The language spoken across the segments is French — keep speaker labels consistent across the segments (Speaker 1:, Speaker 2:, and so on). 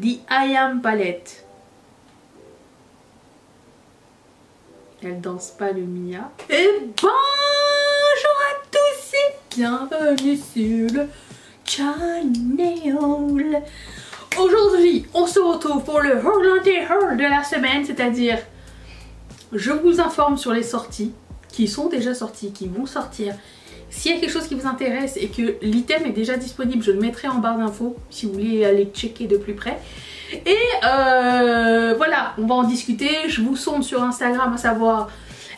Speaker 1: The I Am Palette. Elle danse pas le Mia. Et bonjour à tous et bienvenue sur le channel. Aujourd'hui, on se retrouve pour le Hurlanté Hurl de la semaine, c'est-à-dire je vous informe sur les sorties qui sont déjà sorties, qui vont sortir. S'il y a quelque chose qui vous intéresse et que l'item est déjà disponible, je le mettrai en barre d'infos si vous voulez aller checker de plus près. Et voilà, on va en discuter. Je vous sonde sur Instagram à savoir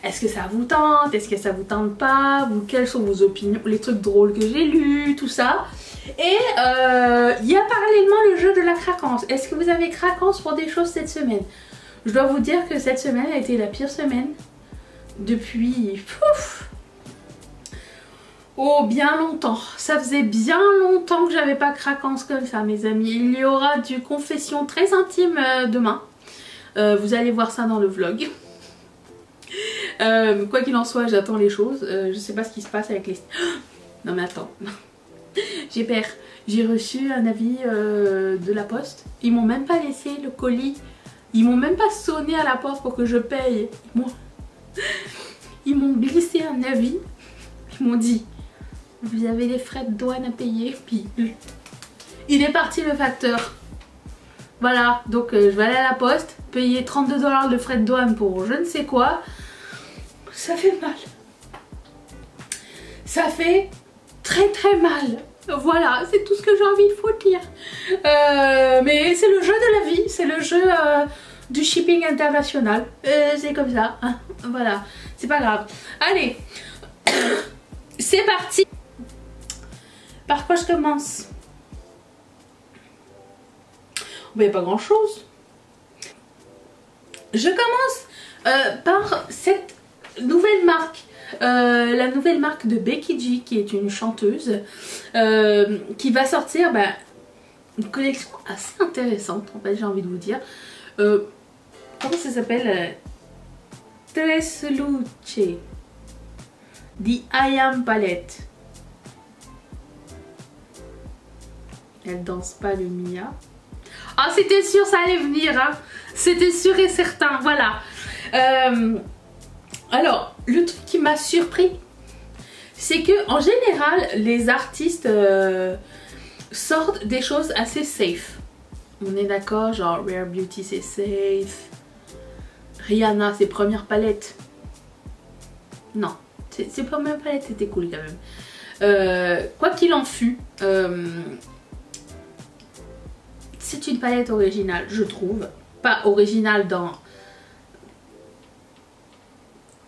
Speaker 1: est-ce que ça vous tente, est-ce que ça vous tente pas, ou quelles sont vos opinions, les trucs drôles que j'ai lus, tout ça. Et il y a parallèlement le jeu de la craquance. Est-ce que vous avez craquance pour des choses cette semaine? Je dois vous dire que cette semaine a été la pire semaine depuis... oh, bien longtemps. Ça faisait bien longtemps que j'avais pas craquance comme ça, mes amis. Il y aura du confession très intime demain. Vous allez voir ça dans le vlog. Quoi qu'il en soit, j'attends les choses. Je sais pas ce qui se passe avec les... non mais attends. J'ai peur. J'ai reçu un avis de la poste. Ils m'ont même pas laissé le colis. Ils m'ont même pas sonné à la porte pour que je paye. Ils m'ont glissé un avis. Ils m'ont dit... vous avez les frais de douane à payer. Puis il est parti le facteur. Voilà, donc je vais aller à la poste, payer 32 $ de frais de douane pour je ne sais quoi. Ça fait mal. Ça fait très très mal. Voilà, c'est tout ce que j'ai envie de vous dire. Mais c'est le jeu de la vie, c'est le jeu du shipping international. C'est comme ça, hein. Voilà, c'est pas grave. Allez, c'est parti. Par quoi je commence? Il n'y a pas grand chose. Je commence par cette nouvelle marque. La nouvelle marque de Becky G, qui est une chanteuse, qui va sortir une collection assez intéressante, en fait, j'ai envie de vous dire. Comment ça s'appelle? Tres Luce. The I Am Palette. Elle danse pas le Mia. Ah, c'était sûr, ça allait venir, hein. C'était sûr et certain, voilà. Alors, le truc qui m'a surpris, c'est que en général, les artistes sortent des choses assez safe. On est d'accord, genre Rare Beauty c'est safe. Rihanna, ses premières palettes. Non, ses premières palettes c'était cool quand même. Quoi qu'il en fût, c'est une palette originale, je trouve. Pas originale dans...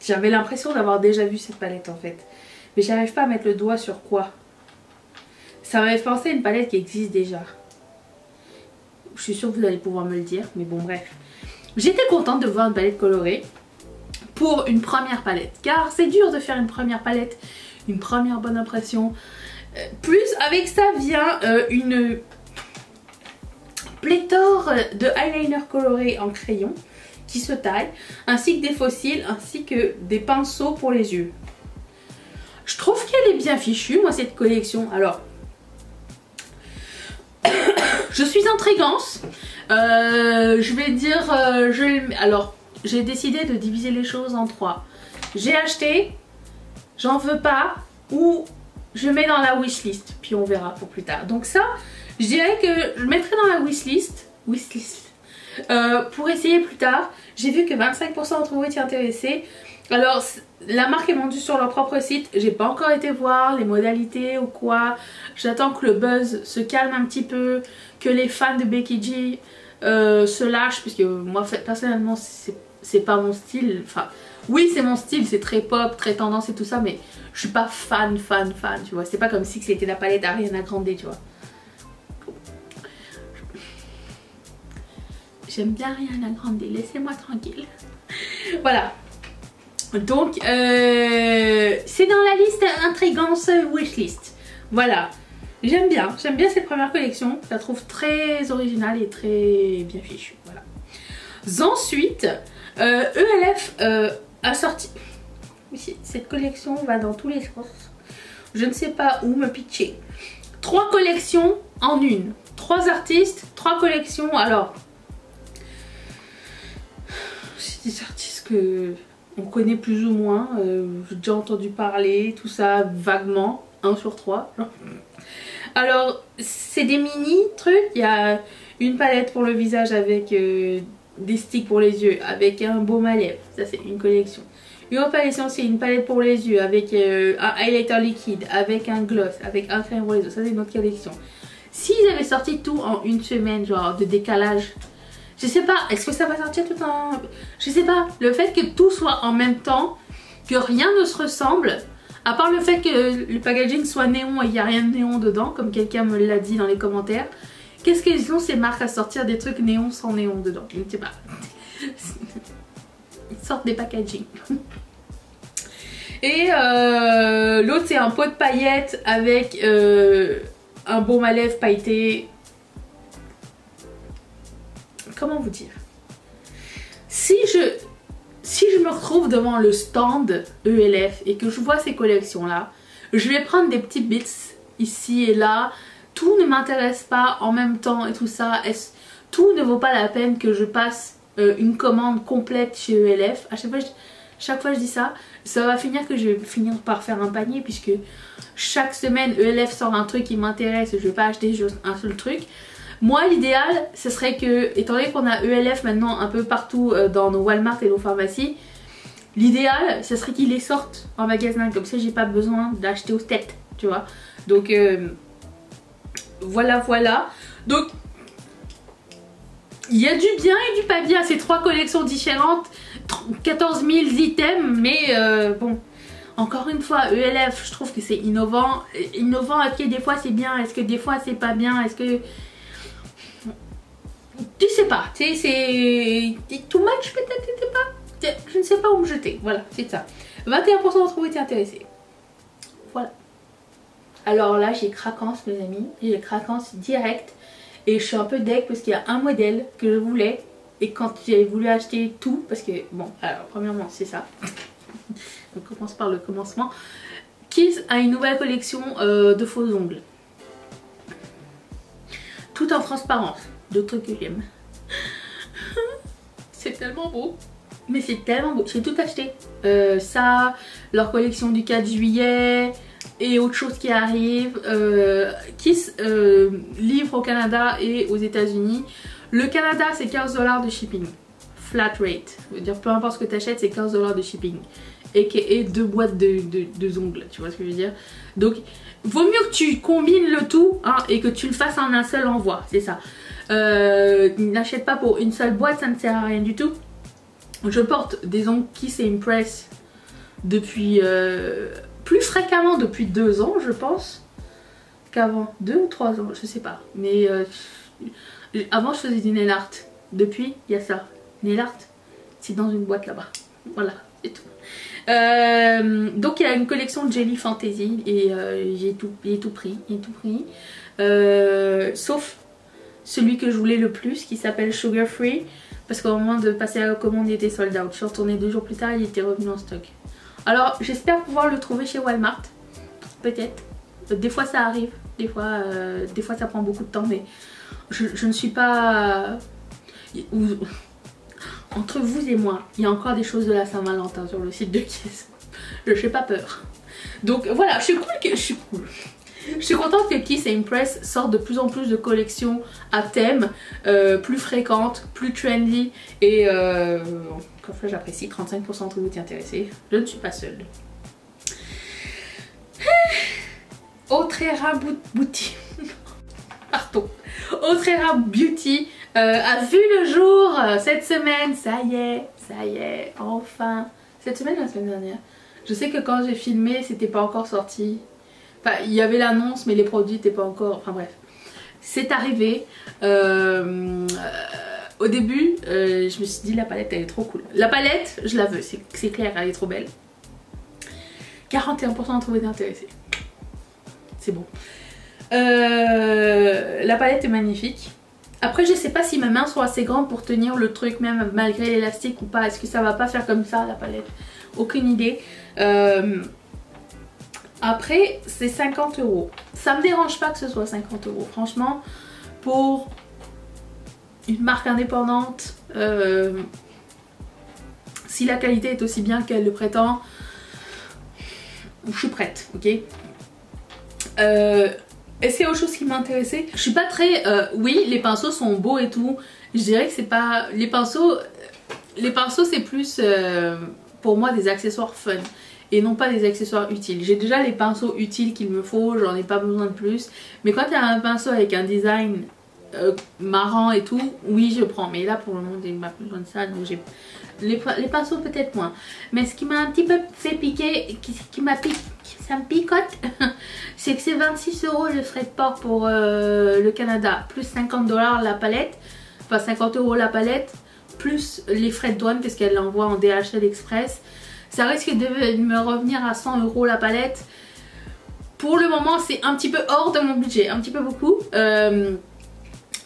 Speaker 1: j'avais l'impression d'avoir déjà vu cette palette en fait. Mais j'arrive pas à mettre le doigt sur quoi. Ça m'avait fait penser à une palette qui existe déjà. Je suis sûre que vous allez pouvoir me le dire, mais bon bref. J'étais contente de voir une palette colorée pour une première palette. Car c'est dur de faire une première palette, une première bonne impression. Plus avec ça vient une... pléthore de eyeliner coloré en crayon qui se taille, ainsi que des fossiles, ainsi que des pinceaux pour les yeux. Je trouve qu'elle est bien fichue, moi, cette collection. Alors, je suis intrigante. Je vais dire... alors, j'ai décidé de diviser les choses en 3. J'ai acheté, j'en veux pas, ou je mets dans la wishlist, puis on verra pour plus tard. Donc ça... je dirais que je mettrai dans la wishlist pour essayer plus tard. J'ai vu que 25% d'entre vous étaient intéressés. Alors la marque est vendue sur leur propre site. J'ai pas encore été voir les modalités ou quoi. J'attends que le buzz se calme un petit peu, que les fans de Becky G se lâchent, puisque moi personnellement c'est pas mon style. Enfin oui, c'est mon style, c'est très pop, très tendance et tout ça, mais je suis pas fan, tu vois. C'est pas comme si c'était la palette d'Ariana Grande, tu vois. J'aime bien Ariana Grande, laissez-moi tranquille. Voilà. Donc, c'est dans la liste intrigante wishlist. Voilà. J'aime bien cette première collection. Je la trouve très originale et très bien fichue. Voilà. Ensuite, ELF a sorti... cette collection va dans tous les sens. Je ne sais pas où me pitcher. 3 collections en une. 3 artistes, 3 collections. Alors, c'est des artistes que on connaît plus ou moins. J'ai déjà entendu parler, tout ça vaguement. 1 sur 3. Alors, c'est des mini trucs. Il y a une palette pour le visage avec des sticks pour les yeux, avec un baume à lèvres. Ça, c'est une collection. Une autre collection, c'est une palette pour les yeux, avec un highlighter liquide, avec un gloss, avec un crème pour les yeux. Ça, c'est une autre collection. S'ils avaient sorti tout en une semaine, genre de décalage, je sais pas, est-ce que ça va sortir tout en... Je sais pas, le fait que tout soit en même temps, que rien ne se ressemble, à part le fait que le packaging soit néon et il n'y a rien de néon dedans, comme quelqu'un me l'a dit dans les commentaires. Qu'est-ce qu'elles ont ces marques à sortir des trucs néon sans néon dedans? Je ne sais pas. Ils sortent des packaging. Et l'autre c'est un pot de paillettes avec un baume à lèvres pailleté. Comment vous dire? Si je me retrouve devant le stand ELF et que je vois ces collections là, je vais prendre des petits bits ici et là. Tout ne m'intéresse pas en même temps et tout ça. Tout ne vaut pas la peine que je passe une commande complète chez ELF. À chaque fois je dis ça, ça va finir que je vais finir par faire un panier puisque chaque semaine ELF sort un truc qui m'intéresse et je vais pas acheter juste un seul truc. Moi l'idéal ce serait que, étant donné qu'on a ELF maintenant un peu partout dans nos Walmart et nos pharmacies, l'idéal ce serait qu'ils les sortent en magasin, comme ça j'ai pas besoin d'acheter aux têtes, tu vois. Donc voilà. Donc il y a du bien et du pas bien, ces 3 collections différentes, 14 000 items, mais bon, encore une fois, ELF, je trouve que c'est innovant. Innovant, ok, des fois c'est bien, est-ce que des fois c'est pas bien, est-ce que... Tu sais pas, tu sais, c'est too much peut-être, je sais pas. Je ne sais pas où me jeter, voilà, c'est ça. 21% d'entre vous étaient intéressés. Voilà. Alors là, j'ai craquance, mes amis, j'ai craquance direct. Et je suis un peu deg parce qu'il y a un modèle que je voulais. Et quand j'ai voulu acheter tout, parce que, bon, alors premièrement, c'est ça. On commence par le commencement. Kiss a une nouvelle collection de faux ongles. Tout en transparence. D'autres trucs que j'aime. C'est tellement beau. Mais c'est tellement beau. J'ai tout acheté. Ça, leur collection du 4 juillet et autre chose qui arrive. Kiss livre au Canada et aux États-Unis. Le Canada, c'est 15 $ de shipping. Flat rate. Ça veut dire peu importe ce que tu achètes, c'est 15 $ de shipping. Et 2 boîtes de ongles. Tu vois ce que je veux dire? Donc, vaut mieux que tu combines le tout hein, et que tu le fasses en un seul envoi. C'est ça. N'achète pas pour une seule boîte, ça ne sert à rien du tout. Je porte des ongles Kiss et Impress depuis plus fréquemment depuis 2 ans, je pense, qu'avant. 2 ou 3 ans, je sais pas. Mais avant, je faisais du nail art. Depuis, il y a ça. Nail art, c'est dans une boîte là-bas. Voilà, c'est tout. Donc, il y a une collection de Jelly Fantasy et j'ai tout pris. Sauf celui que je voulais le plus qui s'appelle Sugar Free. Parce qu'au moment de passer à la commande, il était sold out. Je suis retournée 2 jours plus tard, il était revenu en stock. Alors j'espère pouvoir le trouver chez Walmart. Peut-être. Des fois ça arrive. Des fois ça prend beaucoup de temps. Mais je ne suis pas... Entre vous et moi, il y a encore des choses de la Saint-Valentin sur le site de Kiss. Je n'ai pas peur. Donc voilà, je suis contente que Kiss et Impress sortent de plus en plus de collections à thème, plus fréquentes, plus trendy et comme ça j'apprécie. 35% d'entre vous étaient intéressés. Je ne suis pas seule. Otrera Beauty pardon. Otrera Beauty a vu le jour cette semaine. Ça y est, enfin. Cette semaine ou la semaine dernière? Je sais que quand j'ai filmé, c'était pas encore sorti. Enfin, il y avait l'annonce, mais les produits n'étaient pas encore... Enfin bref, c'est arrivé. Au début, je me suis dit la palette, elle est trop cool. La palette, je la veux, c'est clair, elle est trop belle. 41% d'entre vous étaient intéressés. C'est bon. La palette est magnifique. Après, je sais pas si mes mains sont assez grandes pour tenir le truc, même malgré l'élastique ou pas. Est-ce que ça va pas faire comme ça, la palette? Aucune idée. Après, c'est 50 €. Ça me dérange pas que ce soit 50 €. Franchement, pour une marque indépendante, si la qualité est aussi bien qu'elle le prétend, je suis prête, ok. Est-ce qu'il y a autre chose qui m'a intéressée? Je suis pas très... oui, les pinceaux sont beaux et tout. Je dirais que c'est pas... Les pinceaux c'est plus pour moi des accessoires fun et non pas des accessoires utiles. J'ai déjà les pinceaux utiles qu'il me faut, j'en ai pas besoin de plus. Mais quand il y a un pinceau avec un design marrant et tout, oui je prends. Mais là pour le moment il m'a plus besoin de ça, donc j'ai... Les pinceaux peut-être moins. Mais ce qui m'a un petit peu fait piquer, qui m'a piqué, ça me picote, c'est que c'est 26 € le frais de port pour le Canada, plus 50 $ la palette, enfin 50 € la palette, plus les frais de douane parce qu'elle l'envoie en DHL Express. Ça risque de me revenir à 100 € la palette. Pour le moment c'est un petit peu hors de mon budget, un petit peu beaucoup.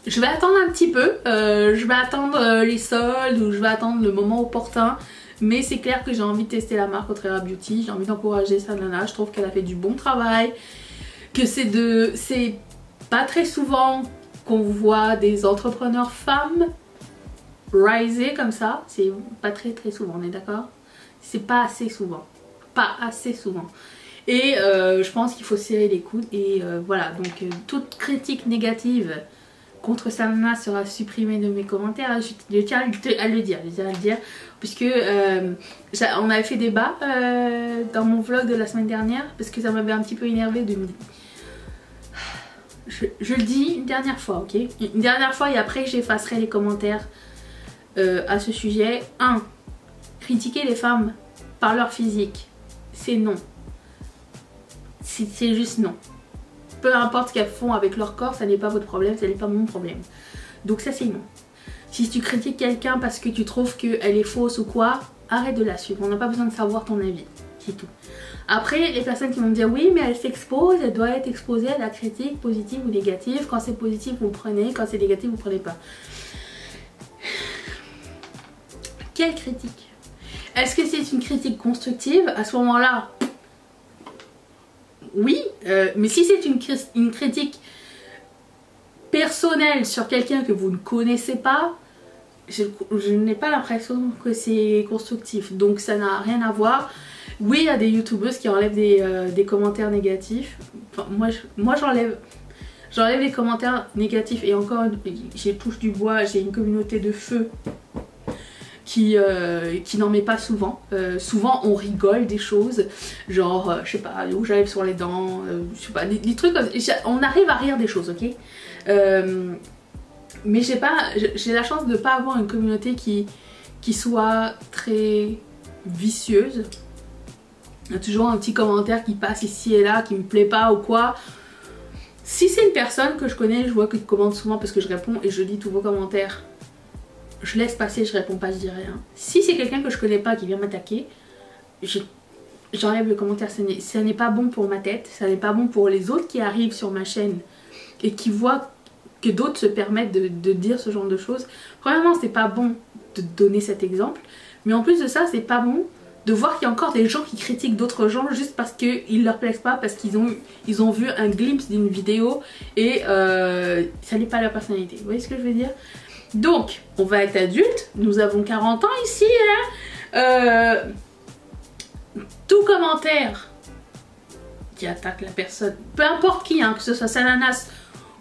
Speaker 1: Je vais attendre un petit peu, je vais attendre les soldes ou je vais attendre le moment opportun. Mais c'est clair que j'ai envie de tester la marque Autrera Beauty, j'ai envie d'encourager sa nana, je trouve qu'elle a fait du bon travail. Que c'est pas très souvent qu'on voit des entrepreneurs femmes riser comme ça, c'est pas très souvent, on est d'accord? C'est pas assez souvent, pas assez souvent. Et je pense qu'il faut serrer les coudes et voilà, donc toute critique négative contre sa nana sera supprimée de mes commentaires. Je tiens à le dire, puisque on avait fait débat dans mon vlog de la semaine dernière, parce que ça m'avait un petit peu énervé de me... Je le dis une dernière fois, ok? Une dernière fois et après j'effacerai les commentaires à ce sujet. 1. Critiquer les femmes par leur physique, c'est non. C'est juste non. Peu importe ce qu'elles font avec leur corps, ça n'est pas votre problème, ça n'est pas mon problème. Donc ça c'est non. Si tu critiques quelqu'un parce que tu trouves qu'elle est fausse ou quoi, arrête de la suivre, on n'a pas besoin de savoir ton avis, c'est tout. Après, les personnes qui vont me dire oui mais elle s'expose, elle doit être exposée à la critique positive ou négative. Quand c'est positif vous prenez, quand c'est négatif vous prenez pas. Quelle critique? Est-ce que c'est une critique constructive? À ce moment-là, oui, mais si c'est une critique personnelle sur quelqu'un que vous ne connaissez pas, je n'ai pas l'impression que c'est constructif, donc ça n'a rien à voir. Oui, il y a des youtubeuses qui enlèvent des commentaires négatifs. Enfin, moi j'enlève les commentaires négatifs et encore, j'ai touche du bois, j'ai une communauté de feu qui n'en met pas souvent. Souvent on rigole des choses, genre je sais pas, où j'arrive sur les dents, je sais pas, des trucs comme ça. On arrive à rire des choses, ok. Mais j'ai la chance de pas avoir une communauté qui soit très vicieuse. Il y a toujours un petit commentaire qui passe ici et là qui me plaît pas ou quoi. Si c'est une personne que je connais, je vois que tu commentes souvent parce que je réponds et je lis tous vos commentaires. Je laisse passer, je réponds pas, je dis rien. Si c'est quelqu'un que je connais pas qui vient m'attaquer, j'enlève le commentaire. Ça n'est pas bon pour ma tête, ça n'est pas bon pour les autres qui arrivent sur ma chaîne et qui voient que d'autres se permettent de dire ce genre de choses. Premièrement, c'est pas bon de donner cet exemple, mais en plus de ça, c'est pas bon de voir qu'il y a encore des gens qui critiquent d'autres gens juste parce qu'ils leur plaisent pas, parce qu'ils ont vu un glimpse d'une vidéo et ça n'est pas leur personnalité. Vous voyez ce que je veux dire? Donc, on va être adulte, nous avons 40 ans ici, hein. Tout commentaire qui attaque la personne, peu importe qui, hein, que ce soit Sananas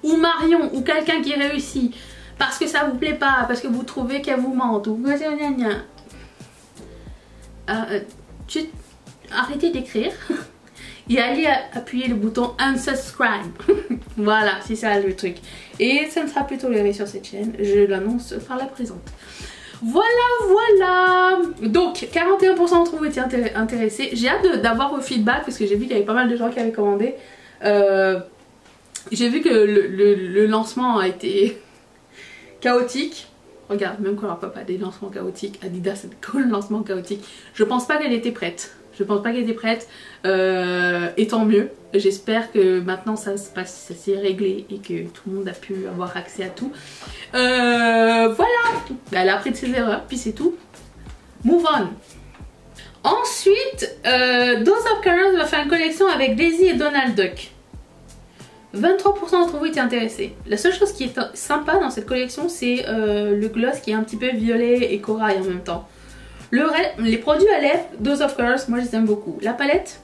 Speaker 1: ou Marion ou quelqu'un qui réussit, parce que ça vous plaît pas, parce que vous trouvez qu'elle vous mente, ou arrêtez d'écrire et allez appuyer le bouton unsubscribe. Voilà, c'est ça le truc. Et ça ne sera plus toléré sur cette chaîne, je l'annonce par la présente. Voilà. Donc 41% d'entre vous étaient intéressés. J'ai hâte d'avoir vos feedbacks parce que j'ai vu qu'il y avait pas mal de gens qui avaient commandé. J'ai vu que le lancement a été chaotique. Regarde, même quand on n'a pas des lancements chaotiques, Adidas a un lancement chaotique. Je pense pas qu'elle était prête. Et tant mieux. J'espère que maintenant ça s'est réglé et que tout le monde a pu avoir accès à tout. Voilà. Elle a appris de ses erreurs, puis c'est tout. Move on. Ensuite, Dose of Colors va faire une collection avec Daisy et Donald Duck. 23% d'entre vous étaient intéressés. La seule chose qui est sympa dans cette collection, c'est le gloss qui est un petit peu violet et corail en même temps. Les produits à lèvres, Dose of Colors, moi je les aime beaucoup. La palette,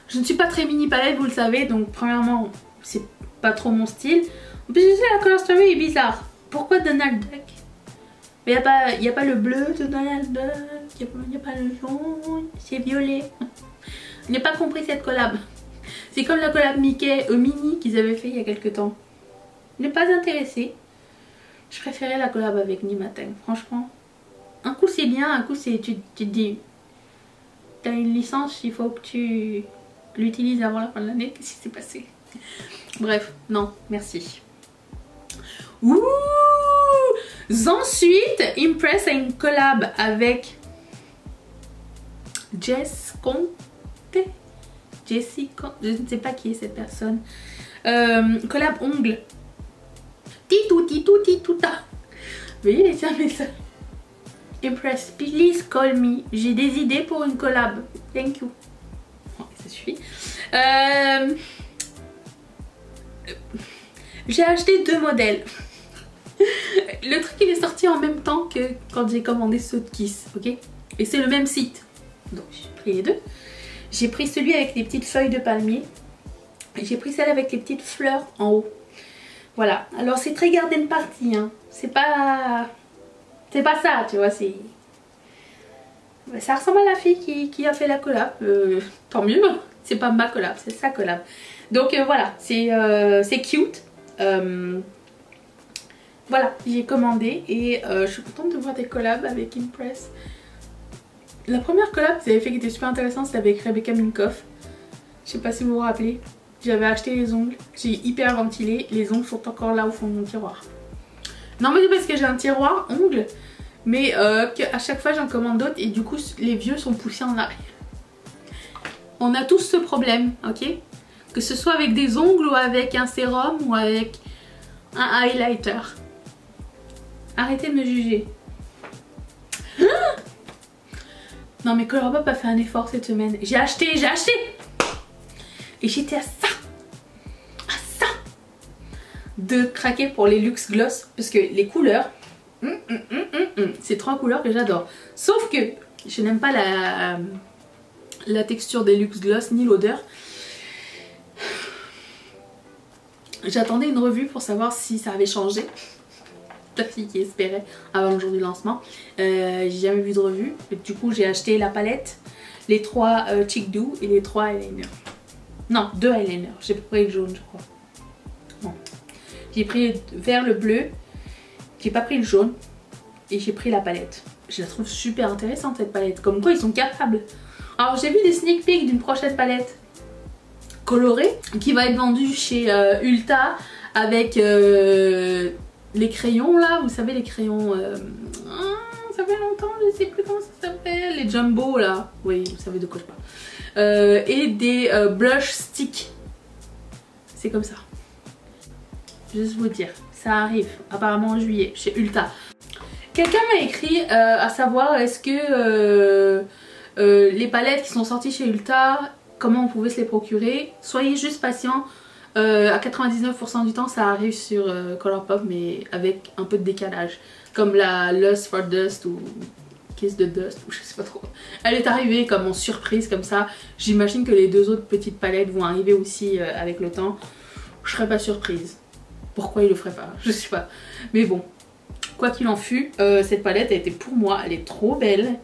Speaker 1: je ne suis pas très mini palette, vous le savez, donc premièrement, c'est pas trop mon style. En plus, je sais, la color story est bizarre. Pourquoi Donald Duck? Mais il n'y a pas le bleu de Donald Duck, il n'y a pas le jaune, c'est violet. Je n'ai pas compris cette collab. C'est comme la collab Mickey Mini qu'ils avaient fait il y a quelques temps. Je n'ai pas intéressée. Je préférais la collab avec Nimateng, franchement. Un coup c'est bien, un coup c'est tu te dis t'as une licence, il faut que tu l'utilises avant la fin de l'année. Qu'est-ce qui s'est passé? Bref, non, merci. Ouh! Ensuite, Impress a une collab avec Jessie Conte. Je ne sais pas qui est cette personne. Collab ongles. Titou, titou, titouta. Vous voyez les termes ça. Impress, please call me. J'ai des idées pour une collab. Thank you. Oh, ça suffit. J'ai acheté 2 modèles. Le truc il est sorti en même temps que quand j'ai commandé ceux de Kiss, ok? Et c'est le même site. Donc j'ai pris les deux. J'ai pris celui avec les petites feuilles de palmier. Et j'ai pris celle avec les petites fleurs en haut. Voilà. Alors c'est très garden party, hein. C'est pas ça, tu vois, c'est... Ça ressemble à la fille qui a fait la collab. Tant mieux, c'est pas ma collab, c'est sa collab. Donc voilà, c'est cute. Voilà, j'ai commandé et je suis contente de voir des collabs avec Impress. La première collab qu'ils avaient fait qui était super intéressante, c'était avec Rebecca Minkoff. Je sais pas si vous vous rappelez. J'avais acheté les ongles, j'ai hyper ventilé, les ongles sont encore là au fond de mon tiroir. Non mais c'est parce que j'ai un tiroir ongles, mais qu'à chaque fois j'en commande d'autres et du coup les vieux sont poussés en arrière. On a tous ce problème, ok? Que ce soit avec des ongles ou avec un sérum ou avec un highlighter. Arrêtez de me juger. Non mais Colourpop a fait un effort cette semaine. J'ai acheté. Et j'étais à ça de craquer pour les Luxe Gloss. Parce que les couleurs, c'est 3 couleurs que j'adore. Sauf que je n'aime pas la texture des Luxe Gloss ni l'odeur. J'attendais une revue pour savoir si ça avait changé. La fille qui espérait avant le jour du lancement. J'ai jamais vu de revue. Et du coup j'ai acheté la palette, les 3 Cheek Do et les 3 eyeliners. Non, 2 eyeliners. J'ai pris le jaune je crois. Non. J'ai pris le vert, le bleu. J'ai pas pris le jaune. Et j'ai pris la palette. Je la trouve super intéressante cette palette. Comme quoi ils sont capables. Alors j'ai vu des sneak peeks d'une prochaine palette colorée qui va être vendue chez Ulta avec les crayons là, vous savez les crayons, ça fait longtemps, je sais plus comment ça s'appelle, les jumbo là, oui vous savez de quoi je parle, et des blush sticks, c'est comme ça. Juste vous dire, ça arrive apparemment en juillet chez Ulta. Quelqu'un m'a écrit à savoir est-ce que les palettes qui sont sorties chez Ulta, comment on pouvait se les procurer. Soyez juste patient. À 99% du temps ça arrive sur Colourpop mais avec un peu de décalage, comme la Lust for Dust ou Kiss the Dust ou je sais pas trop. Elle est arrivée comme en surprise comme ça. J'imagine que les 2 autres petites palettes vont arriver aussi avec le temps. Je serais pas surprise. Pourquoi ils le feraient pas, je sais pas. Mais bon, quoi qu'il en fût, cette palette a été pour moi, elle est trop belle.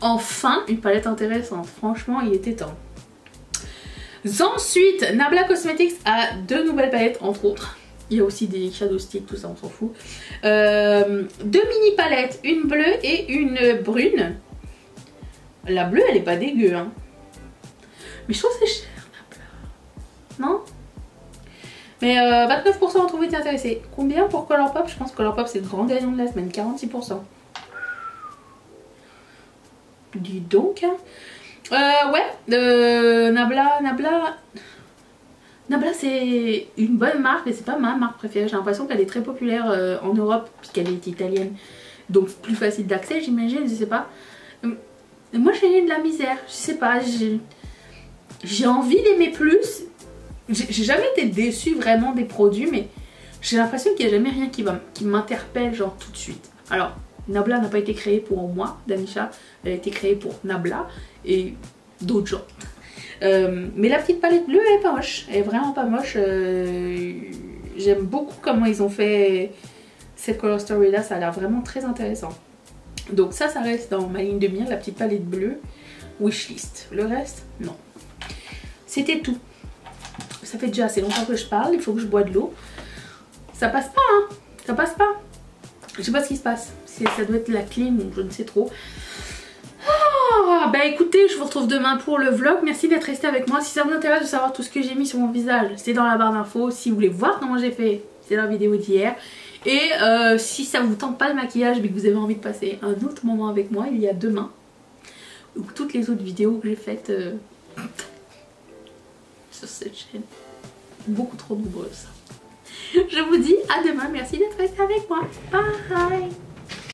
Speaker 1: Enfin une palette intéressante, franchement il était temps. Ensuite, Nabla Cosmetics a 2 nouvelles palettes entre autres. Il y a aussi des shadow sticks, tout ça on s'en fout. 2 mini palettes, une bleue et une brune. La bleue elle est pas dégueu hein. Mais je trouve que c'est cher Nabla. Non? Mais 29% d'entre vous étaient intéressés. Combien pour Colourpop? Je pense que Colourpop c'est le grand gagnant de la semaine, 46%. Dis donc hein. Ouais, Nabla c'est une bonne marque mais c'est pas ma marque préférée. J'ai l'impression qu'elle est très populaire en Europe puisqu'elle est italienne, donc plus facile d'accès j'imagine, je sais pas. Moi j'ai eu de la misère, je sais pas, j'ai envie d'aimer plus j'ai jamais été déçue vraiment des produits, mais j'ai l'impression qu'il n'y a jamais rien qui m'interpelle genre tout de suite. Alors, Nabla n'a pas été créée pour moi, Danisha, elle a été créée pour Nabla et d'autres gens. Mais la petite palette bleue, elle est pas moche, elle est vraiment pas moche. J'aime beaucoup comment ils ont fait cette color story là, ça a l'air vraiment très intéressant. Donc ça reste dans ma ligne de mire, la petite palette bleue, wishlist. Le reste, non. C'était tout. Ça fait déjà assez longtemps que je parle, il faut que je bois de l'eau. Ça passe pas, hein, ça passe pas. Je sais pas ce qui se passe, ça doit être la clim ou je ne sais trop. Bah écoutez, je vous retrouve demain pour le vlog. Merci d'être resté avec moi. Si ça vous intéresse de savoir tout ce que j'ai mis sur mon visage, c'est dans la barre d'infos. Si vous voulez voir comment j'ai fait, c'est dans la vidéo d'hier. Et si ça vous tente pas le maquillage mais que vous avez envie de passer un autre moment avec moi, il y a demain ou toutes les autres vidéos que j'ai faites sur cette chaîne. Beaucoup trop nombreuses. Je vous dis à demain. Merci d'être resté avec moi. Bye.